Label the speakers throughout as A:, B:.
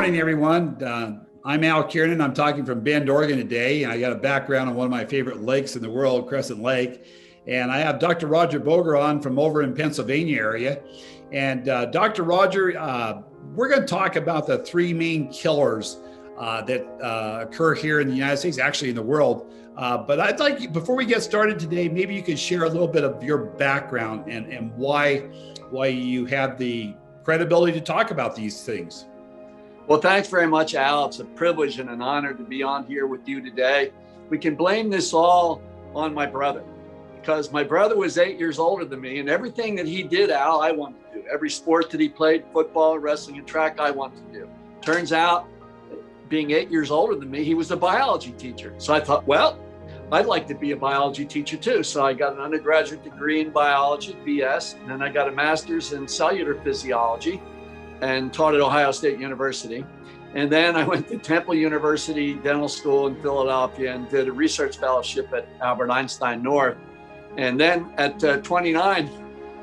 A: morning, everyone. I'm Al Kiernan. I'm talking from Bend, Oregon today. And I got a background on one of my favorite lakes in the world, Crescent Lake. And I have Dr. Roger Boger on from over in Pennsylvania area. And Dr. Roger, we're going to talk about the three main killers that occur here in the United States, actually in the world. But I'd like, before we get started today, maybe you could share a little bit of your background and why you have the credibility to talk about these things.
B: Well, thanks very much, Al. It's a privilege and an honor to be on here with you today. We can blame this all on my brother, because my brother was 8 years older than me, and everything that he did, Al, I wanted to do. Every sport that he played, football, wrestling, and track, I wanted to do. Turns out, being 8 years older than me, he was a biology teacher. So I thought, well, I'd like to be a biology teacher too. So I got an undergraduate degree in biology, BS, and then I got a master's in cellular physiology and taught at Ohio State University. And then I went to Temple University Dental School in Philadelphia and did a research fellowship at Albert Einstein North. And then at 29,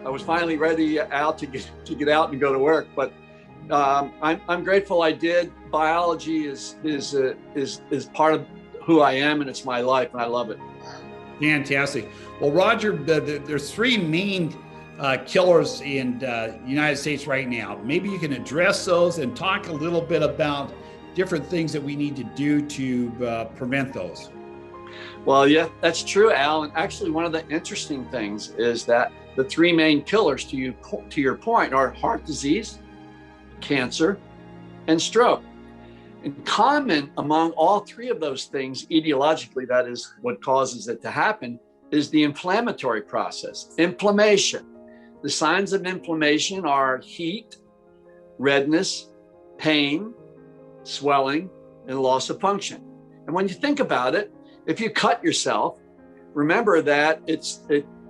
B: I was finally ready out to get out and go to work. But I'm grateful I did. Biology is part of who I am, and it's my life, and I love it.
A: Fantastic. Well, Roger, there's three main killers in the United States right now. Maybe you can address those and talk a little bit about different things that we need to do to prevent those.
B: Well, yeah, that's true, Al. And actually, one of the interesting things is that the three main killers, to your point, are heart disease, cancer, and stroke. And common among all three of those things, etiologically, that is what causes it to happen, is the inflammatory process, inflammation. The signs of inflammation are heat, redness, pain, swelling, and loss of function. And when you think about it, if you cut yourself, remember that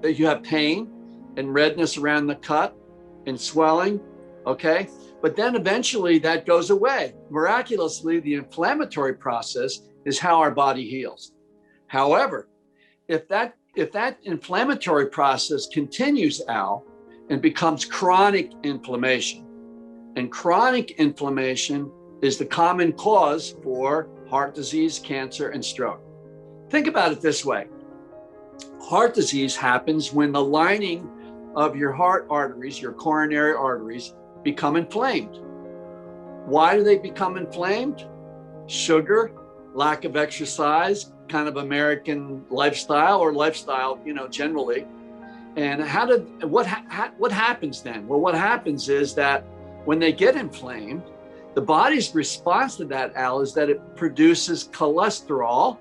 B: you have pain and redness around the cut and swelling, okay? But then eventually that goes away. Miraculously, the inflammatory process is how our body heals. However, if that inflammatory process continues, Al, and becomes chronic inflammation, and chronic inflammation is the common cause for heart disease, cancer, and stroke. Think about it this way. Heart disease happens when the lining of your heart arteries, your coronary arteries, become inflamed. Why do they become inflamed? Sugar, lack of exercise, kind of American lifestyle generally. And what happens then? Well, what happens is that when they get inflamed, the body's response to that, Al, is that it produces cholesterol,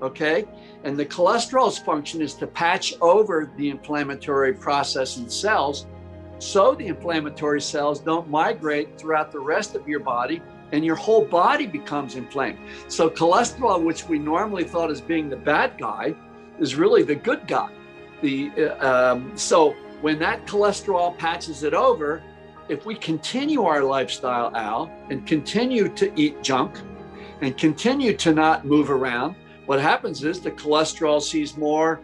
B: okay? And the cholesterol's function is to patch over the inflammatory process in cells, so the inflammatory cells don't migrate throughout the rest of your body and your whole body becomes inflamed. So cholesterol, which we normally thought as being the bad guy, is really the good guy. So when that cholesterol patches it over, if we continue our lifestyle, Al, and continue to eat junk and continue to not move around, what happens is the cholesterol sees more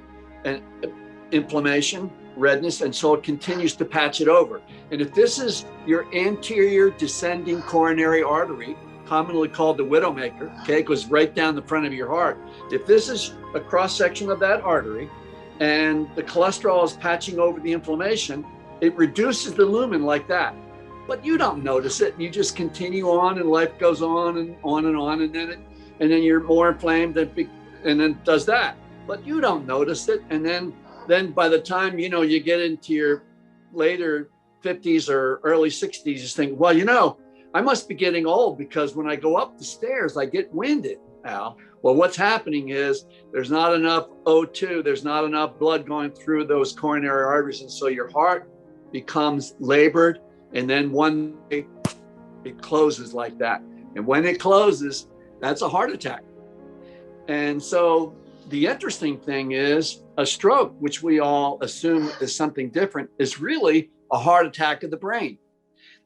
B: inflammation, redness, and so it continues to patch it over. And if this is your anterior descending coronary artery, commonly called the widowmaker, okay, it goes right down the front of your heart. If this is a cross section of that artery and the cholesterol is patching over the inflammation, it reduces the lumen like that. But you don't notice it. You just continue on and life goes on and on and on. And then you're more inflamed and then it does that. But you don't notice it. And then by the time, you get into your later 50s or early 60s, you think, well, I must be getting old because when I go up the stairs, I get winded, Al. Well, what's happening is there's not enough O2, there's not enough blood going through those coronary arteries. And so your heart becomes labored. And then one day it closes like that. And when it closes, that's a heart attack. And so the interesting thing is a stroke, which we all assume is something different, is really a heart attack of the brain.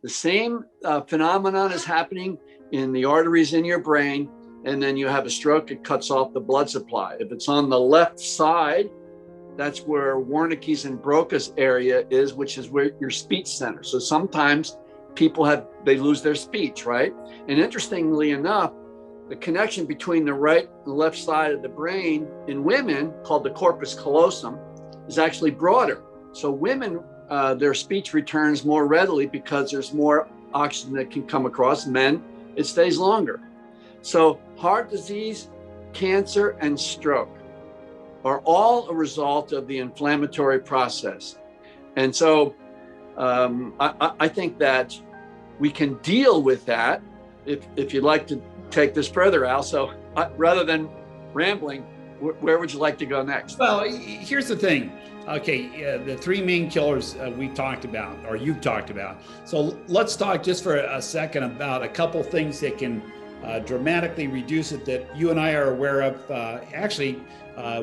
B: The same phenomenon is happening in the arteries in your brain, and then you have a stroke, it cuts off the blood supply. If it's on the left side, that's where Wernicke's and Broca's area is, which is where your speech center. So sometimes they lose their speech, right? And interestingly enough, the connection between the right and left side of the brain in women, called the corpus callosum, is actually broader. So women, their speech returns more readily because there's more oxygen that can come across. Men, it stays longer. So heart disease, cancer, and stroke are all a result of the inflammatory process. And so I think that we can deal with that if you'd like to take this further, Al. So rather than rambling, where would you like to go next?
A: Well, here's the thing. Okay, the three main killers we talked about, or you've talked about. So let's talk just for a second about a couple things that can dramatically reduce it that you and I are aware of. Actually,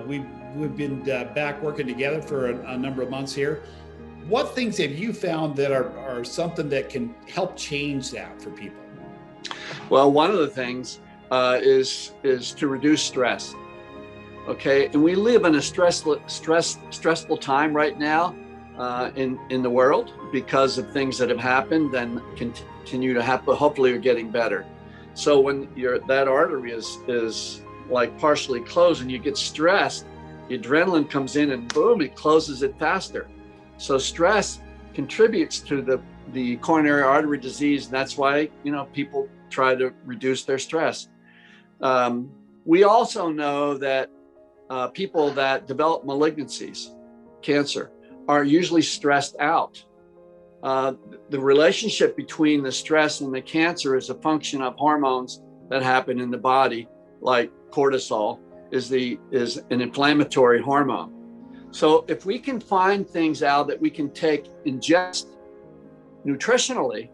A: we've been back working together for a number of months here. What things have you found that are something that can help change that for people?
B: Well, one of the things is to reduce stress. Okay, and we live in a stressful time right now in the world because of things that have happened and continue to happen. Hopefully, you're getting better. So when that artery is like partially closed and you get stressed, the adrenaline comes in and boom, it closes it faster. So stress contributes to the coronary artery disease. And that's why, people try to reduce their stress. We also know that people that develop malignancies, cancer, are usually stressed out. The relationship between the stress and the cancer is a function of hormones that happen in the body, like cortisol is an inflammatory hormone. So if we can find things out that we can ingest nutritionally,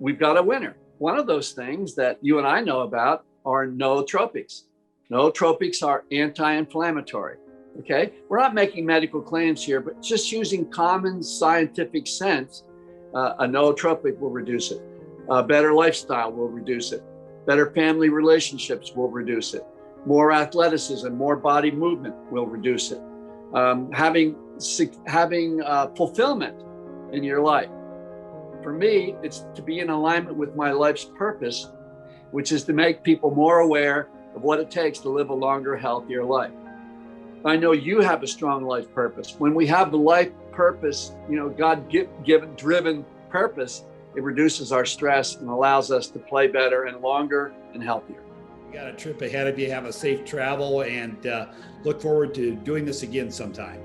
B: we've got a winner. One of those things that you and I know about are nootropics. Nootropics are anti-inflammatory. Okay, we're not making medical claims here, but just using common scientific sense, a nootropic will reduce it. A better lifestyle will reduce it. Better family relationships will reduce it. More athleticism, more body movement will reduce it. Having fulfillment in your life. For me, it's to be in alignment with my life's purpose, which is to make people more aware of what it takes to live a longer, healthier life. I know you have a strong life purpose. When we have the life purpose, God-given, driven purpose, it reduces our stress and allows us to play better and longer and healthier.
A: You got a trip ahead of you. Have a safe travel and look forward to doing this again sometime.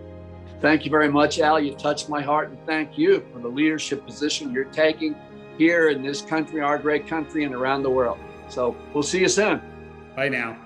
B: Thank you very much, Al. You touched my heart, and thank you for the leadership position you're taking here in this country, our great country, and around the world. So we'll see you soon.
A: Bye now.